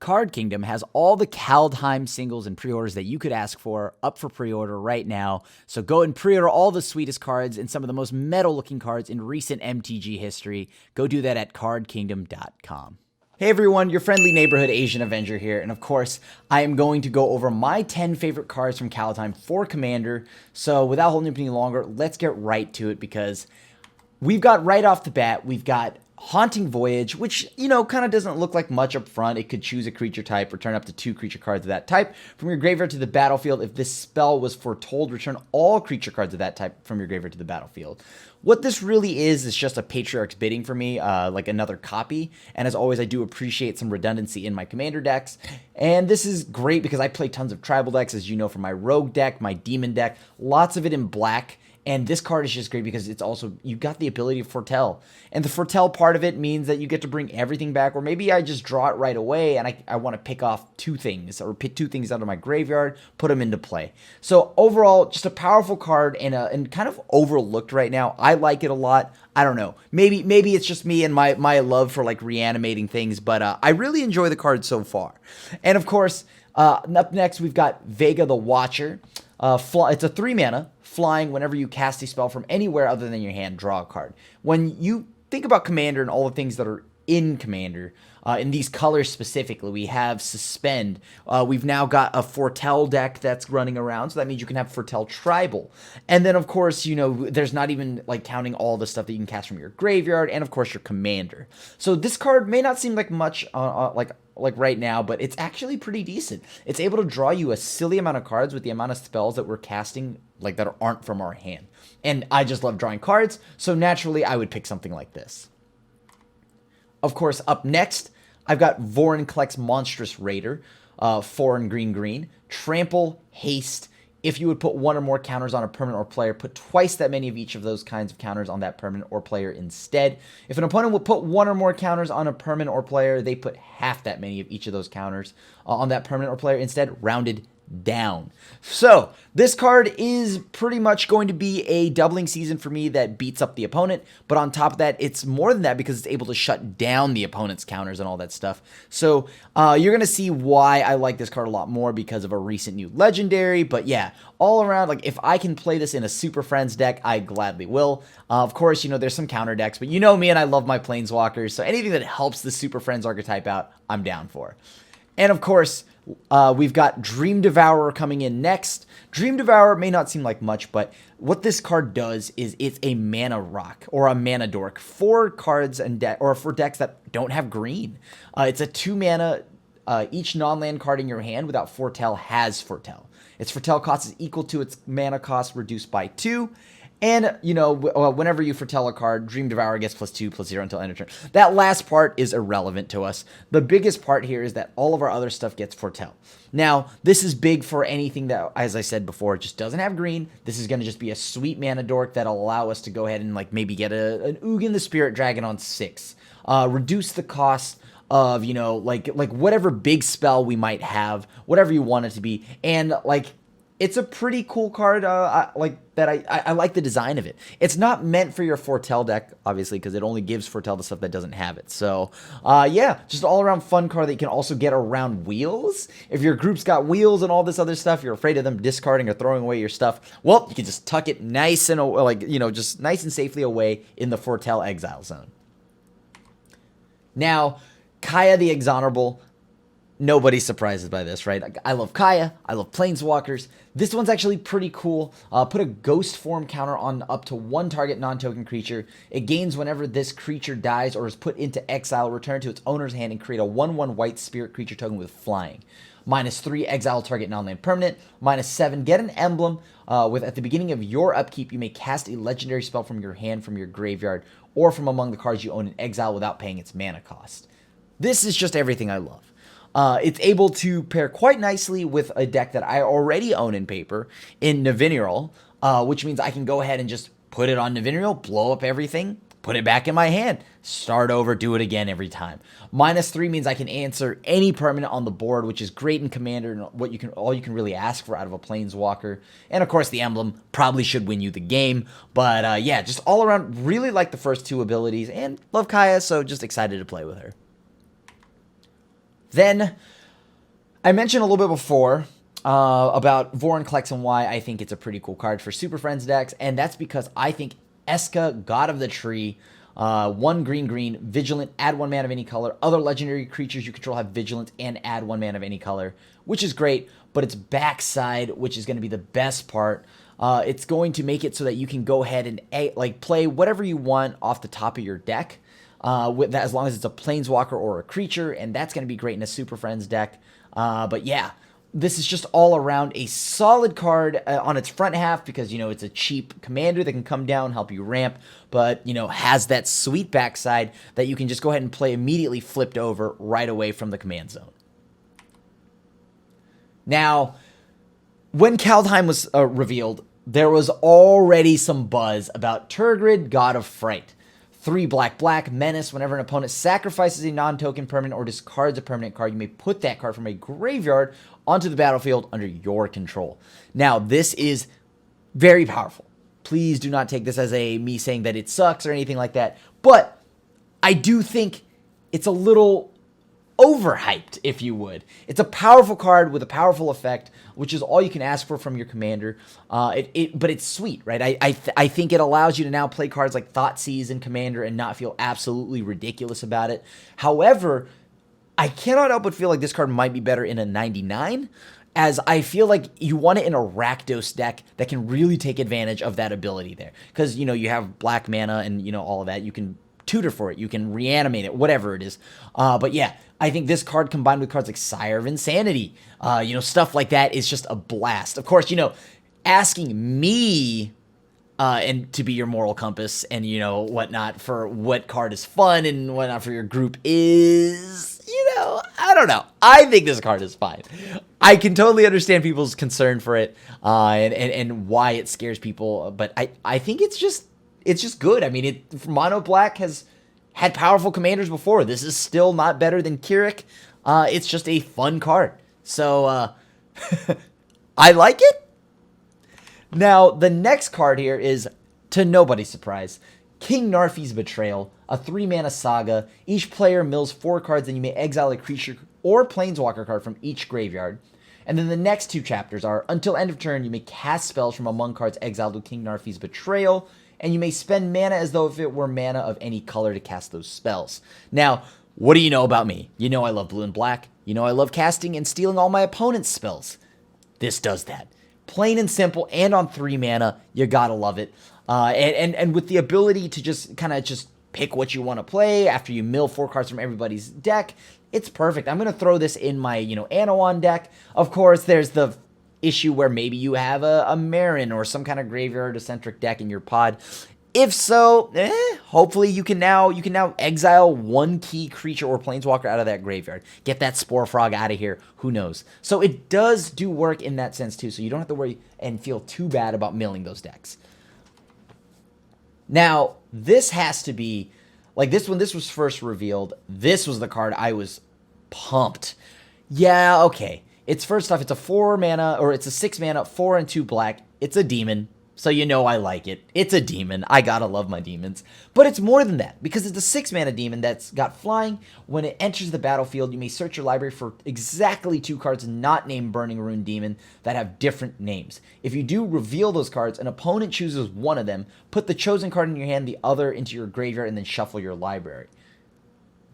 Card Kingdom has all the Kaldheim singles and pre-orders that you could ask for up for pre-order right now. So go and pre-order all the sweetest cards and some of the most metal-looking cards in recent MTG history. Go do that at cardkingdom.com. Hey everyone, your friendly neighborhood Asian Avenger here, and of course, I am going to go over my 10 favorite cards from Kaldheim for Commander. So without holding up any longer, let's get right to it because we've got right off the bat, we've got Haunting Voyage, which, you know, kind of doesn't look like much up front. It could choose a creature type, return up to 2 creature cards of that type from your graveyard to the battlefield. If this spell was foretold, return all creature cards of that type from your graveyard to the battlefield. What this really is just a Patriarch's Bidding for me, like another copy. And as always, I do appreciate some redundancy in my Commander decks. And this is great because I play tons of tribal decks, as you know, from my Rogue deck, my Demon deck, lots of it in black. And this card is just great because it's also, you've got the ability to foretell. And the foretell part of it means that you get to bring everything back, or maybe I just draw it right away and I want to pick off 2 things, or pick 2 things out of my graveyard, put them into play. So overall, just a powerful card and kind of overlooked right now. I like it a lot. I don't know. Maybe it's just me and my love for like reanimating things, but I really enjoy the card so far. And of course, up next, we've got Vega the Watcher. It's a 3 mana, flying. Whenever you cast a spell from anywhere other than your hand, draw a card. When you think about Commander and all the things that are in Commander, in these colors specifically, we have Suspend. We've now got a Foretell deck that's running around, so that means you can have Foretell Tribal. And then, of course, you know, there's not even, like, counting all the stuff that you can cast from your graveyard, and, of course, your Commander. So this card may not seem like much, like right now, but it's actually pretty decent. It's able to draw you a silly amount of cards with the amount of spells that we're casting, like, that aren't from our hand. And I just love drawing cards, so naturally I would pick something like this. Of course, up next, I've got Voron Klex Monstrous Raider, 4 and green, trample, haste. If you would put 1 or more counters on a permanent or player, put twice that many of each of those kinds of counters on that permanent or player instead. If an opponent will put 1 or more counters on a permanent or player, they put half that many of each of those counters on that permanent or player instead, rounded down. So this card is pretty much going to be a doubling season for me that beats up the opponent, but on top of that, it's more than that because it's able to shut down the opponent's counters and all that stuff. So you're going to see why I like this card a lot more because of a recent new legendary. But yeah, all around, like, if I can play this in a Super Friends deck, I gladly will. Of course, you know, there's some counter decks, but you know me and I love my Planeswalkers, so anything that helps the Super Friends archetype out, I'm down for. And of course, we've got Dream Devourer coming in next. Dream Devourer may not seem like much, but what this card does is it's a mana rock or a mana dork for cards and or for decks that don't have green. It's a 2 mana. Each non-land card in your hand without Foretell has Foretell. Its Foretell cost is equal to its mana cost reduced by 2. And, you know, whenever you foretell a card, Dream Devourer gets +2/+0 until end of turn. That last part is irrelevant to us. The biggest part here is that all of our other stuff gets foretell. Now, this is big for anything that, as I said before, just doesn't have green. This is going to just be a sweet mana dork that'll allow us to go ahead and, like, maybe get an Ugin the Spirit Dragon on 6. Reduce the cost of, you know, like whatever big spell we might have, whatever you want it to be. And, like, it's a pretty cool card, I like the design of it. It's not meant for your Foretell deck, obviously, because it only gives Foretell the stuff that doesn't have it. So, yeah, just all-around fun card that you can also get around wheels. If your group's got wheels and all this other stuff, you're afraid of them discarding or throwing away your stuff, well, you can just tuck it nice and, like, you know, just nice and safely away in the Foretell exile zone. Now, Kaeya the Exonerable. Nobody's surprised by this, right? I love Kaeya. I love Planeswalkers. This one's actually pretty cool. Put a ghost form counter on up to 1 target non-token creature. It gains whenever this creature dies or is put into exile, return to its owner's hand, and create a 1/1 white spirit creature token with flying. -3, exile target non-land permanent. -7, get an emblem. At the beginning of your upkeep, you may cast a legendary spell from your hand, from your graveyard, or from among the cards you own in exile without paying its mana cost. This is just everything I love. It's able to pair quite nicely with a deck that I already own in paper in Navineral, which means I can go ahead and just put it on Navineral, blow up everything, put it back in my hand, start over, do it again every time. -3 means I can answer any permanent on the board, which is great in Commander and all you can really ask for out of a Planeswalker. And of course, the emblem probably should win you the game. But yeah, just all around, really like the first 2 abilities and love Kaeya, so just excited to play with her. Then I mentioned a little bit before about Voron Klex and why I think it's a pretty cool card for Super Friends decks, and that's because I think Eska, God of the Tree, 1 green, vigilant, add 1 mana of any color. Other legendary creatures you control have vigilant and add 1 mana of any color, which is great, but its backside, which is going to be the best part, it's going to make it so that you can go ahead and play whatever you want off the top of your deck, with that, as long as it's a planeswalker or a creature, and that's going to be great in a Super Friends deck. But yeah, this is just all around a solid card on its front half because, it's a cheap commander that can come down, help you ramp, but, has that sweet backside that you can just go ahead and play immediately flipped over right away from the command zone. Now, when Kaldheim was revealed, there was already some buzz about Valkyrie God of Fright. 3 black, menace. Whenever an opponent sacrifices a non-token permanent or discards a permanent card, you may put that card from a graveyard onto the battlefield under your control. Now, this is very powerful. Please do not take this as me saying that it sucks or anything like that. But I do think it's a little overhyped, if you would. It's a powerful card with a powerful effect, which is all you can ask for from your commander. But it's sweet, right? I think it allows you to now play cards like Thoughtseize and Commander and not feel absolutely ridiculous about it. However, I cannot help but feel like this card might be better in a 99, as I feel like you want it in a Rakdos deck that can really take advantage of that ability there. Because, you have black mana and, all of that. You can tutor for it. You can reanimate it, whatever it is. But yeah, I think this card combined with cards like Sire of Insanity, stuff like that is just a blast. Of course, asking me and to be your moral compass and, whatnot for what card is fun and whatnot for your group is, I don't know. I think this card is fine. I can totally understand people's concern for it and why it scares people, but I think it's just good. I mean, Mono Black has had powerful commanders before. This is still not better than Keurig. It's just a fun card. So, I like it. Now, the next card here is, to nobody's surprise, King Narfi's Betrayal, a 3-mana saga. Each player mills 4 cards, and you may exile a creature or planeswalker card from each graveyard. And then the next 2 chapters are, until end of turn, you may cast spells from among cards exiled with King Narfi's Betrayal, and you may spend mana as though if it were mana of any color to cast those spells. Now, what do you know about me? I love blue and black. I love casting and stealing all my opponent's spells. This does that. Plain and simple, and on 3 mana, you gotta love it. And with the ability to just pick what you want to play after you mill 4 cards from everybody's deck, it's perfect. I'm gonna throw this in my, Anawan deck. Of course, there's the issue where maybe you have a Marin or some kind of graveyard-centric deck in your pod. If so, hopefully you can now exile 1 key creature or planeswalker out of that graveyard. Get that Spore Frog out of here. Who knows? So it does do work in that sense too, so you don't have to worry and feel too bad about milling those decks. Now, this has to be, like this when this was first revealed, this was the card I was pumped. Yeah, okay. It's first off, it's a 4 mana, or it's a 6 mana, 4 and 2 black. It's a demon, so I like it. It's a demon. I gotta love my demons. But it's more than that, because it's a 6 mana demon that's got flying. When it enters the battlefield, you may search your library for exactly 2 cards not named Burning Rune Demon that have different names. If you do reveal those cards, an opponent chooses one of them, put the chosen card in your hand, the other into your graveyard, and then shuffle your library.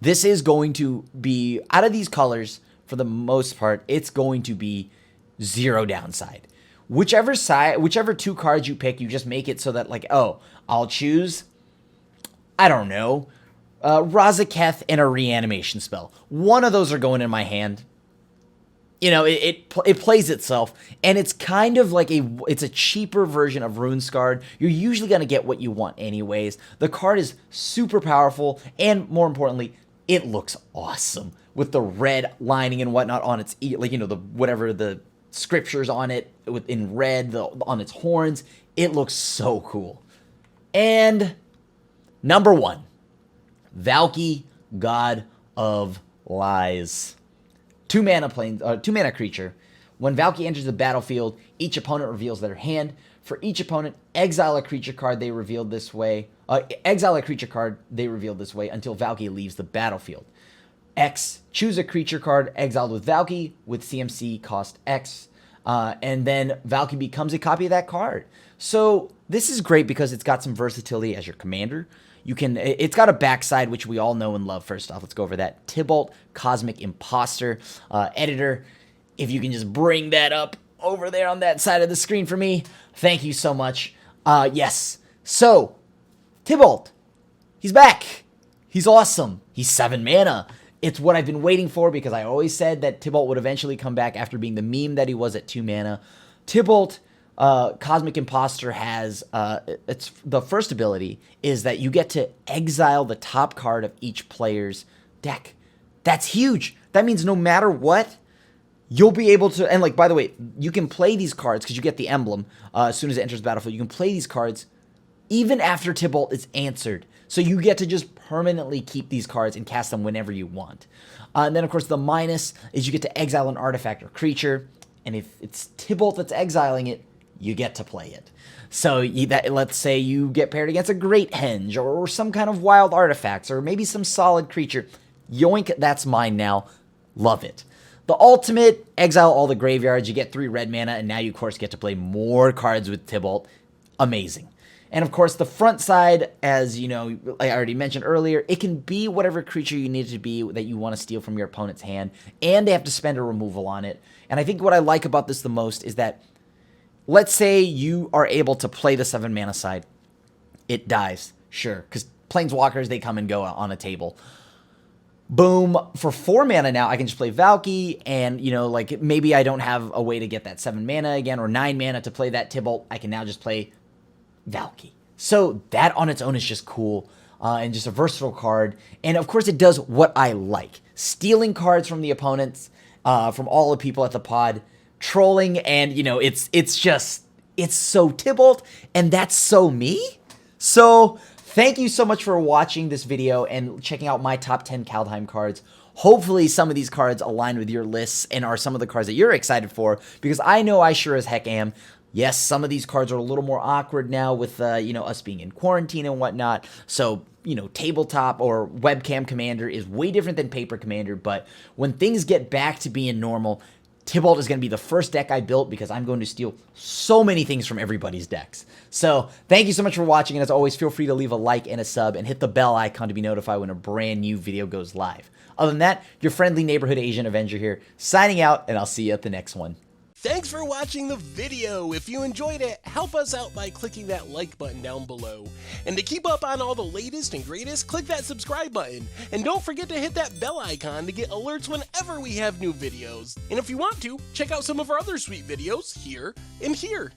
This is going to be, out of these colors, for the most part, it's going to be 0 downside. Whichever 2 cards you pick, you just make it so that, I'll choose, I don't know, Razaketh and a reanimation spell. One of those are going in my hand. It plays itself, and it's kind of like it's a cheaper version of RuneScarred. You're usually going to get what you want anyways. The card is super powerful, and more importantly, it looks awesome with the red lining and whatnot on its, the scriptures on it in red, on its horns. It looks so cool. And number 1, Valkyrie God of Lies. 2 mana creature. When Valkyrie enters the battlefield, each opponent reveals their hand. For each opponent, exile a creature card they revealed this way. Exile a creature card they revealed this way until Valkyrie leaves the battlefield. X, choose a creature card exiled with Valkyrie with CMC cost X, and then Valkyrie becomes a copy of that card. So this is great because it's got some versatility as your commander. It's got a backside, which we all know and love. First off, let's go over that. Tybalt, Cosmic Imposter, editor. If you can just bring that up over there on that side of the screen for me, thank you so much. Yes. So, Tybalt, he's back. He's awesome. He's 7 mana. It's what I've been waiting for because I always said that Tybalt would eventually come back after being the meme that he was at 2 mana. Tybalt, Cosmic Imposter has, it's the first ability is that you get to exile the top card of each player's deck. That's huge. That means no matter what, you'll be able to, and like, by the way, you can play these cards because you get the emblem as soon as it enters the battlefield. You can play these cards even after Tybalt is answered. So you get to just permanently keep these cards and cast them whenever you want. And then, of course, the minus is you get to exile an artifact or creature. And if it's Tybalt that's exiling it, you get to play it. So let's say you get paired against a Great Henge or some kind of wild artifacts or maybe some solid creature. Yoink, that's mine now. Love it. The ultimate, exile all the graveyards. You get 3 red mana, and now you, of course, get to play more cards with Tybalt. Amazing. And, of course, the front side, as you know, I already mentioned earlier, it can be whatever creature you need it to be that you want to steal from your opponent's hand, and they have to spend a removal on it. And I think what I like about this the most is that, let's say you are able to play the 7 mana side. It dies, sure, because Planeswalkers, they come and go on a table. Boom, for 4 mana now, I can just play Valkyrie, and, you know, like, maybe I don't have a way to get that 7 mana again, or 9 mana to play that Tybalt. I can now just play Valkyrie. So that on its own is just cool, and just a versatile card. And, of course, it does what I like. Stealing cards from the opponents, from all the people at the pod, trolling, and, you know, it's so Tybalt, and that's so me. So thank you so much for watching this video and checking out my top 10 Kaldheim cards. Hopefully some of these cards align with your lists and are some of the cards that you're excited for, because I know I sure as heck am. Yes, some of these cards are a little more awkward now with, you know, us being in quarantine and whatnot. So, you know, tabletop or webcam commander is way different than paper commander. But when things get back to being normal, Tybalt is going to be the first deck I built because I'm going to steal so many things from everybody's decks. So thank you so much for watching. And as always, feel free to leave a like and a sub and hit the bell icon to be notified when a brand new video goes live. Other than that, your friendly neighborhood Asian Avenger here, signing out, and I'll see you at the next one. Thanks for watching the video. If you enjoyed it, help us out by clicking that like button down below. And to keep up on all the latest and greatest, click that subscribe button. And don't forget to hit that bell icon to get alerts whenever we have new videos. And if you want to, check out some of our other sweet videos here and here.